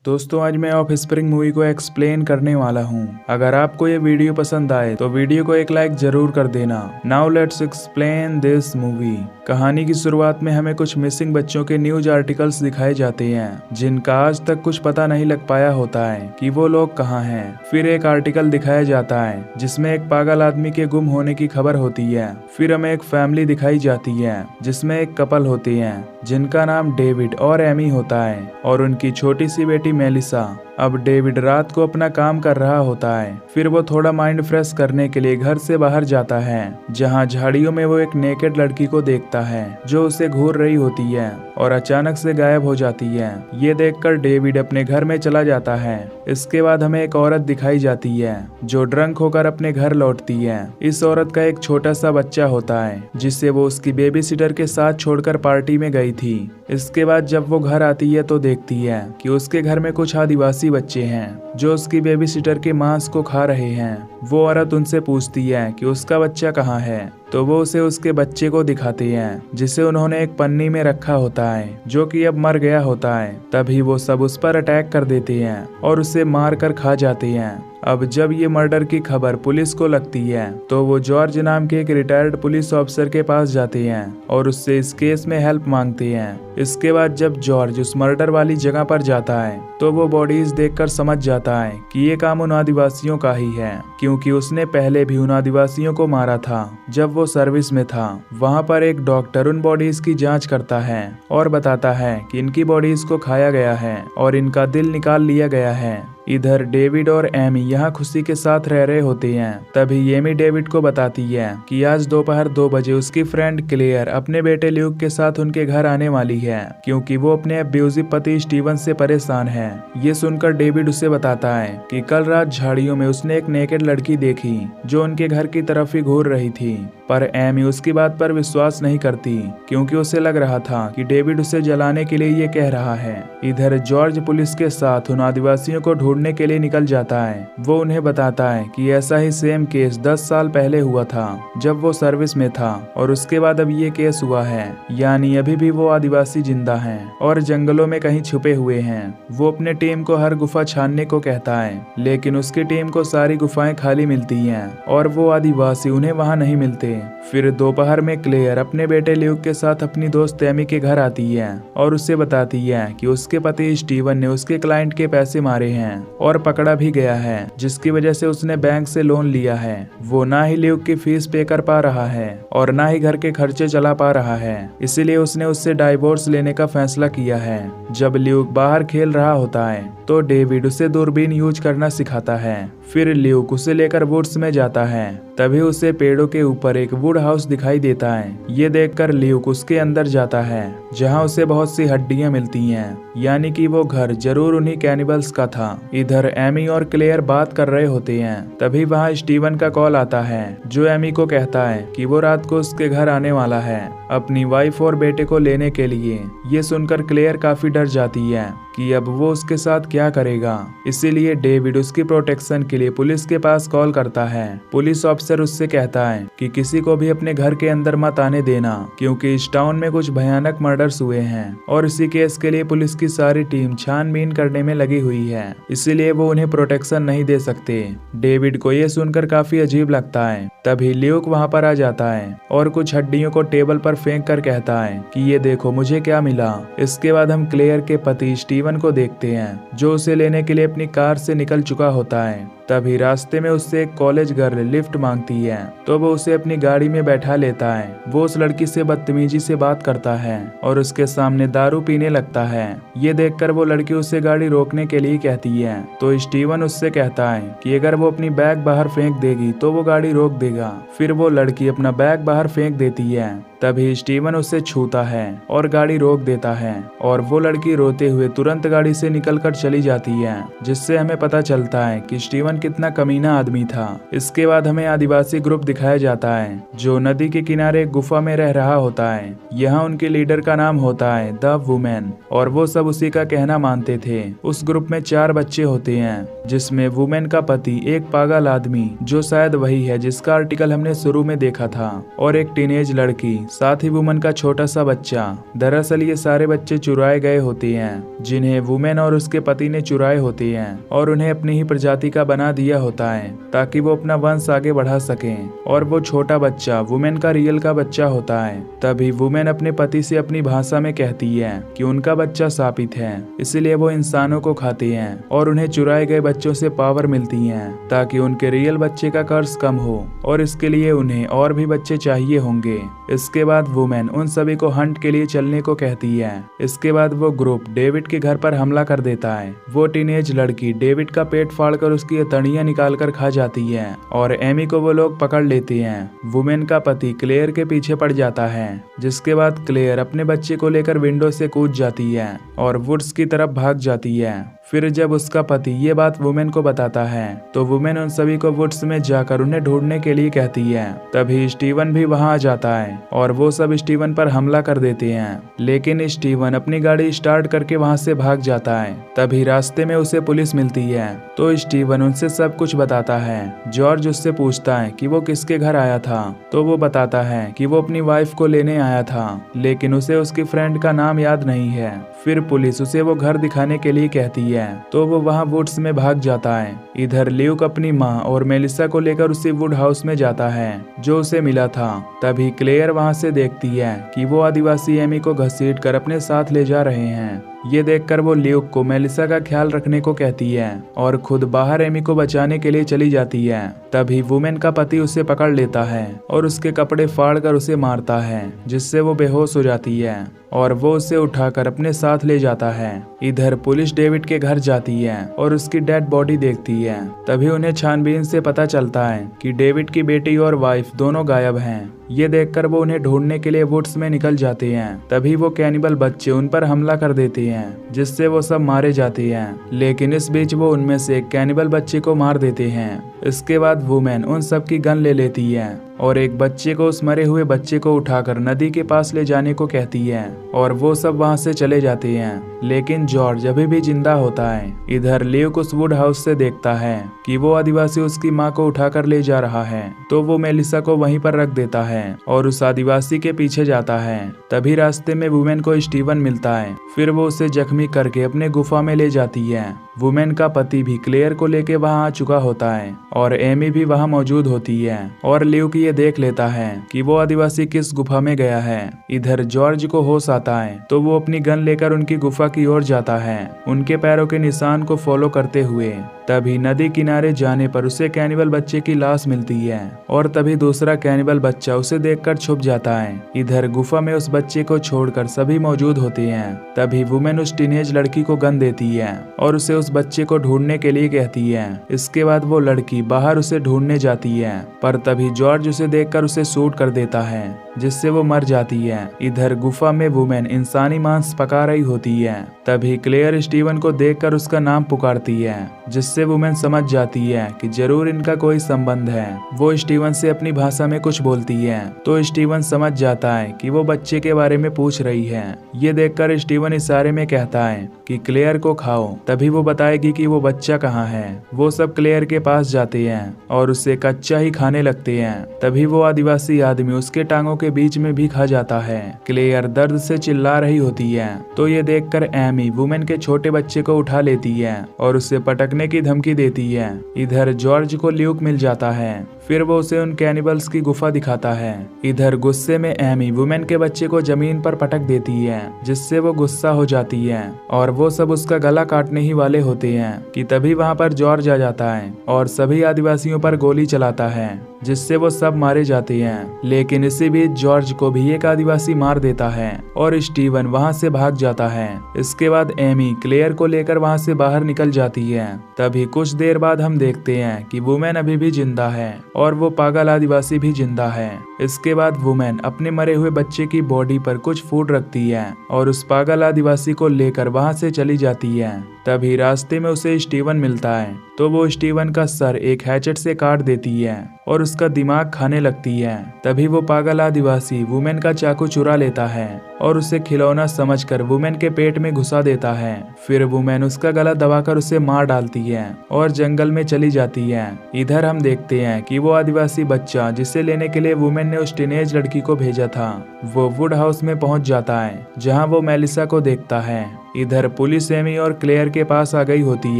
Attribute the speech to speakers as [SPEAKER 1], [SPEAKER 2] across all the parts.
[SPEAKER 1] दोस्तों आज मैं ऑफ स्प्रिंग मूवी को एक्सप्लेन करने वाला हूँ। अगर आपको ये वीडियो पसंद आए तो वीडियो को एक लाइक जरूर कर देना। Now let's explain this movie. कहानी की शुरुआत में हमें कुछ मिसिंग बच्चों के न्यूज आर्टिकल्स दिखाए जाते हैं जिनका आज तक कुछ पता नहीं लग पाया होता है कि वो लोग कहाँ हैं। फिर एक आर्टिकल दिखाया जाता है जिसमें एक पागल आदमी के गुम होने की खबर होती है। फिर हमें एक फैमिली दिखाई जाती है जिसमें एक कपल होते हैं जिनका नाम डेविड और एमी होता है और उनकी छोटी सी बेटी मेलिसा। अब डेविड रात को अपना काम कर रहा होता है। फिर वो थोड़ा माइंड फ्रेश करने के लिए घर से बाहर जाता है जहाँ झाड़ियों में वो एक नेकेड लड़की को देखता है जो उसे घूर रही होती है और अचानक से गायब हो जाती है। ये देखकर डेविड अपने घर में चला जाता है। इसके बाद हमें एक औरत दिखाई जाती है जो ड्रंक होकर अपने घर लौटती है। इस औरत का एक छोटा सा बच्चा होता है जिसे वो उसकी बेबी सिटर के साथ छोड़कर पार्टी में गई थी। इसके बाद जब वो घर आती है तो देखती है कि उसके घर में कुछ आदिवासी बच्चे हैं जो उसकी बेबी सिटर के मांस को खा रहे हैं। वो औरत उनसे पूछती है कि उसका बच्चा कहाँ है तो वो उसे उसके बच्चे को दिखाते हैं जिसे उन्होंने एक पन्नी में रखा होता है जो कि अब मर गया होता है। तभी वो सब उस पर अटैक कर देते हैं और उसे मार कर खा जाते हैं। अब जब ये मर्डर की खबर पुलिस को लगती है तो वो जॉर्ज नाम के एक रिटायर्ड पुलिस ऑफिसर के पास जाते हैं और उससे इस केस में हेल्प मांगते हैं। इसके बाद जब जॉर्ज उस मर्डर वाली जगह पर जाता है तो वो बॉडीज देखकर समझ जाता है कि ये काम उन आदिवासियों का ही है क्योंकि उसने पहले भी उन आदिवासियों को मारा था जब वो सर्विस में था। वहाँ पर एक डॉक्टर उन बॉडीज की जांच करता है और बताता है कि इनकी बॉडीज को खाया गया है और इनका दिल निकाल लिया गया है। इधर डेविड और एमी यहाँ खुशी के साथ रह रहे होते हैं। तभी एमी डेविड को बताती है कि आज दोपहर 2 बजे उसकी फ्रेंड क्लेयर अपने बेटे ल्यूक के साथ उनके घर आने वाली है क्योंकि वो अपने अब्यूजिव पति स्टीवन से परेशान है। ये सुनकर डेविड उसे बताता है कि कल रात झाड़ियों में उसने एक नेकेड लड़की देखी जो उनके घर की तरफ ही घूर रही थी। पर एमी उसकी बात पर विश्वास नहीं करती क्योंकि उसे लग रहा था कि डेविड उसे जलाने के लिए ये कह रहा है। इधर जॉर्ज पुलिस के साथ उन आदिवासियों को ढूंढने के लिए निकल जाता है। वो उन्हें बताता है कि ऐसा ही सेम केस 10 साल पहले हुआ था जब वो सर्विस में था और उसके बाद अब ये केस हुआ है, यानी अभी भी वो आदिवासी जिंदा हैं और जंगलों में कहीं छुपे हुए हैं। वो अपने टीम को हर गुफा छानने को कहता है लेकिन उसकी टीम को सारी गुफाएं खाली मिलती हैं और वो आदिवासी उन्हें वहां नहीं मिलते। फिर दोपहर में क्लेयर अपने बेटे ल्यूक के साथ अपनी दोस्त एमी के घर आती है और उससे बताती है कि उसके पति स्टीवन ने उसके क्लाइंट के पैसे मारे हैं और पकड़ा भी गया है जिसकी वजह से उसने बैंक से लोन लिया है। वो ना ही ल्यूक की फीस पे कर पा रहा है और ना ही घर के खर्चे चला पा रहा है, इसीलिए उसने उससे डाइवोर्स लेने का फैसला किया है। जब ल्यूक बाहर खेल रहा होता है तो डेविड उसे दूरबीन यूज करना सिखाता है। फिर ल्यूक उसे लेकर वुड्स में जाता है। तभी उसे पेड़ों के ऊपर एक वुड हाउस दिखाई देता है। ये देखकर ल्यूक उसके अंदर जाता है जहां उसे बहुत सी हड्डियां मिलती हैं, यानी कि वो घर जरूर उन्हीं कैनिबल्स का था। इधर एमी और क्लेयर बात कर रहे होते हैं। तभी वहां स्टीवन का कॉल आता है जो एमी को कहता है कि वो रात को उसके घर आने वाला है अपनी वाइफ और बेटे को लेने के लिए। ये सुनकर क्लेयर काफी डर जाती है कि अब वो उसके साथ क्या करेगा, इसीलिए डेविड उसकी प्रोटेक्शन के लिए पुलिस के पास कॉल करता है। पुलिस ऑफिसर उससे कहता है कि किसी को भी अपने घर के अंदर मत आने देना क्योंकि इस टाउन में कुछ भयानक मर्डर्स हुए हैं और इसी केस के लिए पुलिस की सारी टीम छानबीन करने में लगी हुई है, इसीलिए वो उन्हें प्रोटेक्शन नहीं दे सकते। डेविड को ये सुनकर काफी अजीब लगता है। तभी ल्यूक वहाँ पर आ जाता है और कुछ हड्डियों को टेबल पर फेंक कर कहता है कि ये देखो मुझे क्या मिला। इसके बाद हम क्लेयर के पति स्टीवन को देखते हैं जो उसे लेने के लिए अपनी कार से निकल चुका होता है। तभी रास्ते में उससे एक कॉलेज गर्ल लिफ्ट मांगती है तो वो उसे अपनी गाड़ी में बैठा लेता है। वो उस लड़की से बदतमीजी से बात करता है और उसके सामने दारू पीने लगता है। ये देखकर वो लड़की उसे गाड़ी रोकने के लिए कहती है तो स्टीवन उससे कहता है कि अगर वो अपनी बैग बाहर फेंक देगी तो वो गाड़ी रोक देगा। फिर वो लड़की अपना बैग बाहर फेंक देती है। तभी स्टीवन उसे छूता है और गाड़ी रोक देता है और वो लड़की रोते हुए तुरंत गाड़ी से निकलकर चली जाती है, जिससे हमें पता चलता है कि स्टीवन कितना कमीना आदमी था। इसके बाद हमें आदिवासी ग्रुप दिखाया जाता है जो नदी के किनारे गुफा में रह रहा होता है। यहाँ उनके लीडर का नाम होता है द वुमेन और वो सब उसी का कहना मानते थे। उस ग्रुप में 4 बच्चे होते हैं जिसमें वुमेन का पति एक पागल आदमी जो शायद वही है जिसका आर्टिकल हमने शुरू में देखा था और एक टीनेज लड़की साथ ही वुमेन का छोटा सा बच्चा। दरअसल ये सारे बच्चे चुराए गए होते हैं जिन्हें वुमेन और उसके पति ने चुराए होते हैं और उन्हें अपनी ही प्रजाति का बना दिया होता है ताकि वो अपना वंश आगे बढ़ा सके। और वो छोटा बच्चा वुमेन का रियल का बच्चा होता है। तभी वुमेन अपने पति से अपनी भाषा में कहती है कि उनका बच्चा शापित है, इसलिए वो इंसानों को खाते हैं और उन्हें चुराए गए बच्चों से पावर मिलती है ताकि उनके रियल बच्चे का कर्ज कम हो और इसके लिए उन्हें और भी बच्चे चाहिए होंगे। इसके बाद वुमेन उन सभी को हंट के लिए चलने को कहती है। इसके बाद वो ग्रुप डेविड के घर पर हमला कर देता है। वो टीनेज लड़की डेविड का पेट फाड़कर उसकी अतड़ियां निकाल कर खा जाती है और एमी को वो लोग पकड़ लेते हैं। वुमेन का पति क्लेयर के पीछे पड़ जाता है, जिसके बाद क्लेयर अपने बच्चे को लेकर विंडो से कूद जाती है और वुड्स की तरफ भाग जाती है। फिर जब उसका पति ये बात वुमेन को बताता है तो वुमेन उन सभी को वुड्स में जाकर उन्हें ढूंढने के लिए कहती है। तभी स्टीवन भी वहां आ जाता है और वो सब स्टीवन पर हमला कर देते हैं, लेकिन स्टीवन अपनी गाड़ी स्टार्ट करके वहां से भाग जाता है। तभी रास्ते में उसे पुलिस मिलती है तो स्टीवन उनसे सब कुछ बताता है। जॉर्ज उससे पूछता है कि वो किसके घर आया था तो वो बताता है कि वो अपनी वाइफ को लेने आया था, लेकिन उसे उसकी फ्रेंड का नाम याद नहीं है। फिर पुलिस उसे वो घर दिखाने के लिए कहती है तो वो वहां वुड्स में भाग जाता है। इधर ल्यूक अपनी माँ और मेलिसा को लेकर उसी वुड हाउस में जाता है जो उसे मिला था। तभी क्लेयर वहां से देखती है कि वो आदिवासी एमी को घसीटकर अपने साथ ले जा रहे हैं। ये देखकर वो ल्यूक को मेलिसा का ख्याल रखने को कहती है और खुद बाहर एमी को बचाने के लिए चली जाती है। तभी वुमेन का पति उसे पकड़ लेता है और उसके कपड़े फाड़कर उसे मारता है, जिससे वो बेहोश हो जाती है और वो उसे उठाकर अपने साथ ले जाता है। इधर पुलिस डेविड के घर जाती है और उसकी डेड बॉडी देखती है। तभी उन्हें छानबीन से पता चलता है कि डेविड की बेटी और वाइफ दोनों गायब हैं। ये देखकर वो उन्हें ढूंढने के लिए वुड्स में निकल जाते हैं। तभी वो कैनिबल बच्चे उन पर हमला कर देते हैं, जिससे वो सब मारे जाते हैं, लेकिन इस बीच वो उनमें से एक कैनिबल बच्चे को मार देते हैं। इसके बाद वुमेन उन सब की गन ले लेती है और एक बच्चे को उस मरे हुए बच्चे को उठाकर नदी के पास ले जाने को कहती है और वो सब वहां से चले जाते हैं, लेकिन जॉर्ज अभी भी जिंदा होता है। इधर ल्यूक उस वुड हाउस से देखता है कि वो आदिवासी उसकी माँ को उठाकर ले जा रहा है तो वो मेलिसा को वहीं पर रख देता है और उस आदिवासी के पीछे जाता है। तभी रास्ते में वुमेन को स्टीवन मिलता है। फिर वो उसे जख्मी करके अपने गुफा में ले जाती है। वुमेन का पति भी क्लेयर को लेके वहां आ चुका होता है और एमी भी वहां मौजूद होती है और ल्यूक ये देख लेता है कि वो आदिवासी किस गुफा में गया है। इधर जॉर्ज को होश आता है तो वो अपनी गन लेकर उनकी गुफा की ओर जाता है, उनके पैरों के निशान को फॉलो करते हुए। तभी नदी किनारे जाने पर उसे कैनिबल बच्चे की लाश मिलती है और तभी दूसरा कैनिबल बच्चा उसे देखकर छुप जाता है। इधर गुफा में उस बच्चे को छोड़कर सभी मौजूद होते हैं। तभी वुमेन उस टीनेज लड़की को गन देती है और उसे उस बच्चे को ढूंढने के लिए कहती है। इसके बाद वो लड़की बाहर उसे ढूंढने जाती है, पर तभी जॉर्ज उसे देखकर उसे शूट कर देता है, जिससे वो मर जाती है। इधर गुफा में वुमेन इंसानी मांस पका रही होती है। तभी क्लेयर स्टीवन को देखकर उसका नाम पुकारती है, जिससे वुमेन समझ जाती है कि जरूर इनका कोई संबंध है। वो स्टीवन से अपनी भाषा में कुछ बोलती है तो स्टीवन समझ जाता है कि वो बच्चे के बारे में पूछ रही है। ये देखकर स्टीवन इशारे में कहता है कि क्लेयर को खाओ, तभी वो बताएगी कि वो बच्चा कहाँ है। वो सब क्लेयर के पास जाते हैं और उसे कच्चा ही खाने लगते हैं। तभी वो आदिवासी आदमी उसके टांगों के बीच में भी खा जाता है। क्लेयर दर्द से चिल्ला रही होती है तो ये देखकर एमी वुमेन के छोटे बच्चे को उठा लेती है और उसे पटकने की धमकी देती है। इधर जॉर्ज को ल्यूक मिल जाता है। फिर वो उसे उन कैनिबल्स की गुफा दिखाता है। इधर गुस्से में एमी वुमेन के बच्चे को जमीन पर पटक देती है, जिससे वो गुस्सा हो जाती है और वो सब उसका गला काटने ही वाले होते हैं कि तभी वहां पर जॉर्ज आ जाता है और सभी आदिवासियों पर गोली चलाता है, जिससे वो सब मारे जाते हैं। लेकिन इसी बीच जॉर्ज को भी एक आदिवासी मार देता है और स्टीवन वहां से भाग जाता है। इसके बाद एमी क्लेयर को लेकर वहां से बाहर निकल जाती है। तभी कुछ देर बाद हम देखते हैं कि वुमेन अभी भी जिंदा है और वो पागल आदिवासी भी जिंदा है। इसके बाद वुमेन अपने मरे हुए बच्चे की बॉडी पर कुछ फूड रखती है और उस पागल आदिवासी को लेकर वहां से चली जाती है। तभी रास्ते में उसे स्टीवन मिलता है तो वो स्टीवन का सर एक हैचेट से काट देती है और उसका दिमाग खाने लगती है। तभी वो पागल आदिवासी वुमेन का चाकू चुरा लेता है और उसे खिलौना समझकर वुमेन के पेट में घुसा देता है। फिर वुमेन उसका गला दबाकर उसे मार डालती है और जंगल में चली जाती है। इधर हम देखते हैं कि वो आदिवासी बच्चा जिसे लेने के लिए वुमेन ने उस टीनेज लड़की को भेजा था, वो वुड हाउस में पहुंच जाता है जहां वो मेलिसा को देखता है। इधर पुलिस एमी और क्लेयर के पास आ गई होती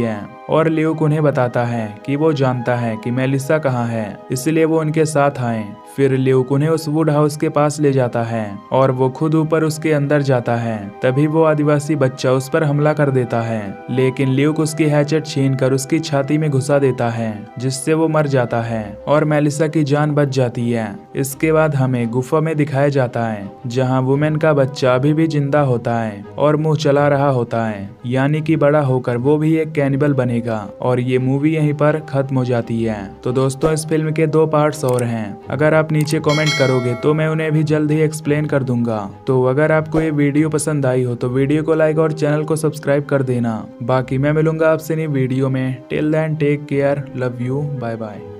[SPEAKER 1] है और ल्यूक उन्हें बताता है कि वो जानता है कि मेलिसा कहाँ है, इसलिए वो उनके साथ आए। फिर ल्यूक उन्हें उस वुड हाउस के पास ले जाता है और वो खुद ऊपर उसके अंदर जाता है। तभी वो आदिवासी बच्चा उस पर हमला कर देता है, लेकिन ल्यूक उसकी हैचेट छीनकर उसकी छाती में घुसा देता है, जिससे वो मर जाता है और मेलिसा की जान बच जाती है। इसके बाद हमें गुफा में दिखाया जाता है जहाँ वुमेन का बच्चा अभी भी जिंदा होता है और मुंह चला रहा होता है, यानी कि बड़ा होकर वो भी एक कैनिबल बनेगा। और ये मूवी यहीं पर खत्म हो जाती है। तो दोस्तों इस फिल्म के 2 पार्ट्स और हैं, अगर आप नीचे कमेंट करोगे तो मैं उन्हें भी जल्द ही एक्सप्लेन कर दूंगा। तो अगर आपको ये वीडियो पसंद आई हो तो वीडियो को लाइक और चैनल को सब्सक्राइब कर देना। बाकी मैं मिलूंगा आपसे नई वीडियो में। Till then take care, love you, bye bye.